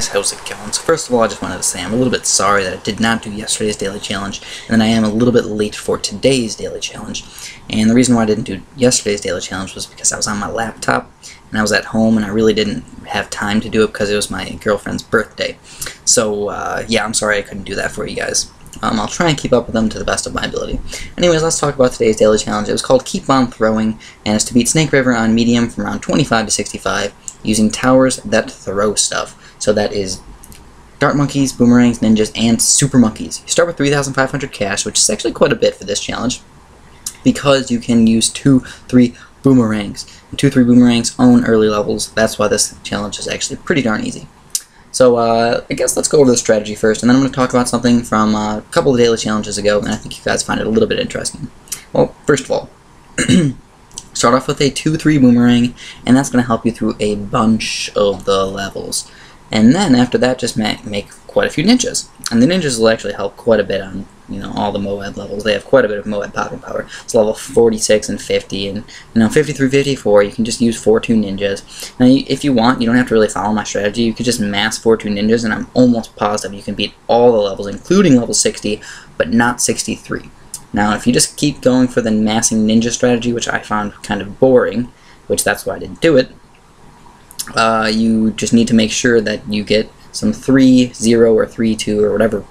guys, how's it going? So first of all, I just wanted to say I'm a little bit sorry that I did not do yesterday's daily challenge, and then I am a little bit late for today's daily challenge. And the reason why I didn't do yesterday's daily challenge was because I was on my laptop, and I was at home, and I really didn't have time to do it because it was my girlfriend's birthday. So, yeah, I'm sorry I couldn't do that for you guys. I'll try and keep up with them to the best of my ability. Anyways, let's talk about today's daily challenge. It was called Keep On Throwing, and it's to beat Snake River on medium from round 25 to 65 using towers that throw stuff. So that is dart monkeys, boomerangs, ninjas, and super monkeys. You start with 3,500 cash, which is actually quite a bit for this challenge, because you can use 2-3 boomerangs. And 2-3 boomerangs own early levels. That's why this challenge is actually pretty darn easy. So I guess let's go over the strategy first, and then I'm going to talk about something from a couple of daily challenges ago, and I think you guys find it a little bit interesting. Well, first of all, start off with a 2-3 boomerang, and that's going to help you through a bunch of the levels. And then after that, just make quite a few ninjas. And the ninjas will actually help quite a bit on, all the Moab levels. They have quite a bit of Moab popping power. It's level 46 and 50, and 50 through 54, you can just use 4-2 ninjas. Now, if you want, you don't have to really follow my strategy. You could just mass 4-2 ninjas, and I'm almost positive you can beat all the levels, including level 60, but not 63. Now, if you just keep going for the massing ninja strategy, which I found kind of boring, which that's why I didn't do it, you just need to make sure that you get some 3-0 or 3-2 or whatever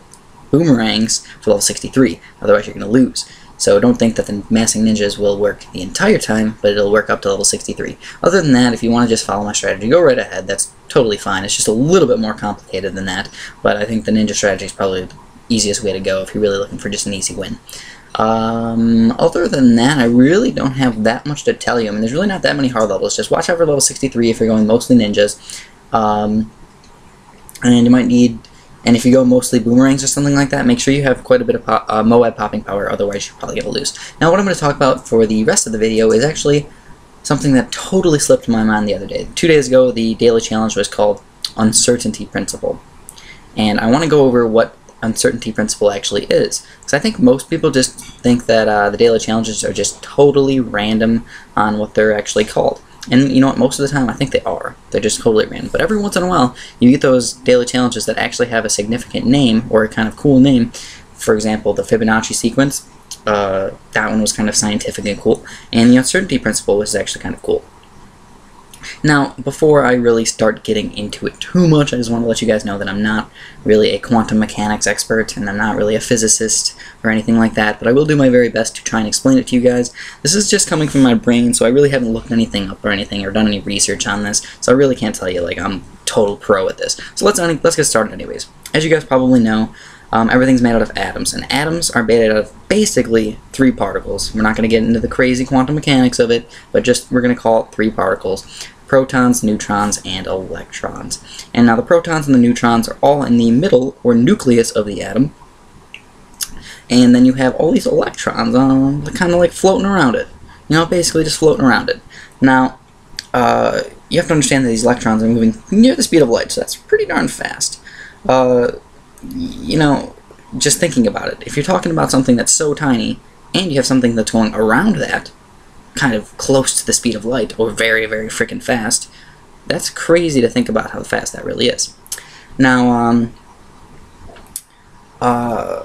boomerangs for level 63, otherwise you're going to lose. So don't think that the massing ninjas will work the entire time, but it'll work up to level 63. Other than that, if you want to just follow my strategy, go right ahead. That's totally fine. It's just a little bit more complicated than that, but I think the ninja strategy is probably the easiest way to go if you're really looking for just an easy win. Other than that, I really don't have that much to tell you. I mean, there's really not that many hard levels. Just watch out for level 63 if you're going mostly ninjas. And you might need, and if you go mostly boomerangs or something like that, make sure you have quite a bit of Moab popping power, otherwise you're probably going to lose. Now, what I'm going to talk about for the rest of the video is actually something that totally slipped my mind the other day. 2 days ago, the daily challenge was called Uncertainty Principle. And I want to go over what uncertainty principle actually is, because I think most people just think that the daily challenges are just totally random on what they're actually called. And you know what, most of the time I think they are. They're just totally random. But every once in a while you get those daily challenges that actually have a significant name or a kind of cool name. For example, the Fibonacci sequence, that one was kind of scientific and cool, and the uncertainty principle was actually kind of cool. Now, before I really start getting into it too much, I just want to let you guys know that I'm not really a quantum mechanics expert, and I'm not really a physicist or anything like that, but I will do my very best to try and explain it to you guys. This is just coming from my brain, so I really haven't looked anything up or anything, or done any research on this, so I really can't tell you, like, I'm total pro at this. So let's get started anyways. As you guys probably know, everything's made out of atoms, and atoms are made out of basically 3 particles. We're not going to get into the crazy quantum mechanics of it, but just we're going to call it 3 particles. Protons, neutrons, and electrons. And now the protons and the neutrons are all in the middle, or nucleus, of the atom. And then you have all these electrons kind of like floating around it. Basically just floating around it. Now, you have to understand that these electrons are moving near the speed of light, so that's pretty darn fast. Just thinking about it, if you're talking about something that's so tiny, and you have something that's going around that, kind of close to the speed of light, or very, very freaking fast, that's crazy to think about how fast that really is. Now,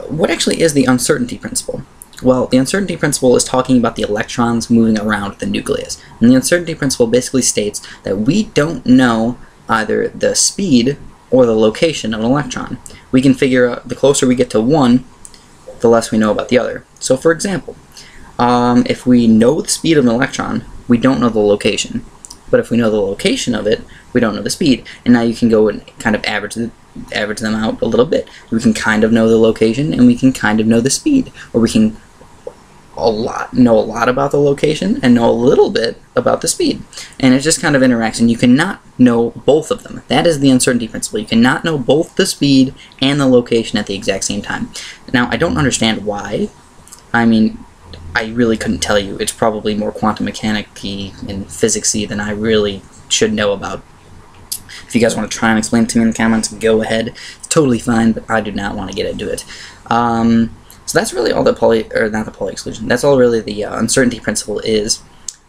what actually is the uncertainty principle? Well, the uncertainty principle is talking about the electrons moving around the nucleus. And the uncertainty principle basically states that we don't know either the speed or the location of an electron. We can figure out, the closer we get to one, the less we know about the other. So, for example, if we know the speed of an electron, we don't know the location. But if we know the location of it, we don't know the speed. And now you can go and kind of average them out a little bit. We can kind of know the location, and we can kind of know the speed. Or we can know a lot about the location and know a little bit about the speed. And it just kind of interacts, and you cannot know both of them. That is the uncertainty principle. You cannot know both the speed and the location at the exact same time. Now, I don't understand why. I mean, I really couldn't tell you. It's probably more quantum mechanic-y and physics-y than I really should know about. If you guys want to try and explain it to me in the comments, go ahead. It's totally fine, but I do not want to get into it. So that's really all the not the Pauli exclusion. That's all really the uncertainty principle is.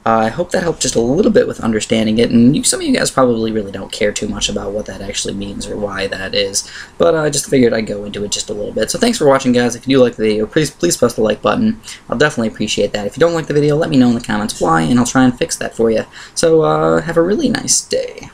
I hope that helped just a little bit with understanding it, and some of you guys probably really don't care too much about what that actually means or why that is, but I just figured I'd go into it just a little bit. So thanks for watching, guys. If you do like the video, please press the like button. I'll definitely appreciate that. If you don't like the video, let me know in the comments why, and I'll try and fix that for you. So have a really nice day.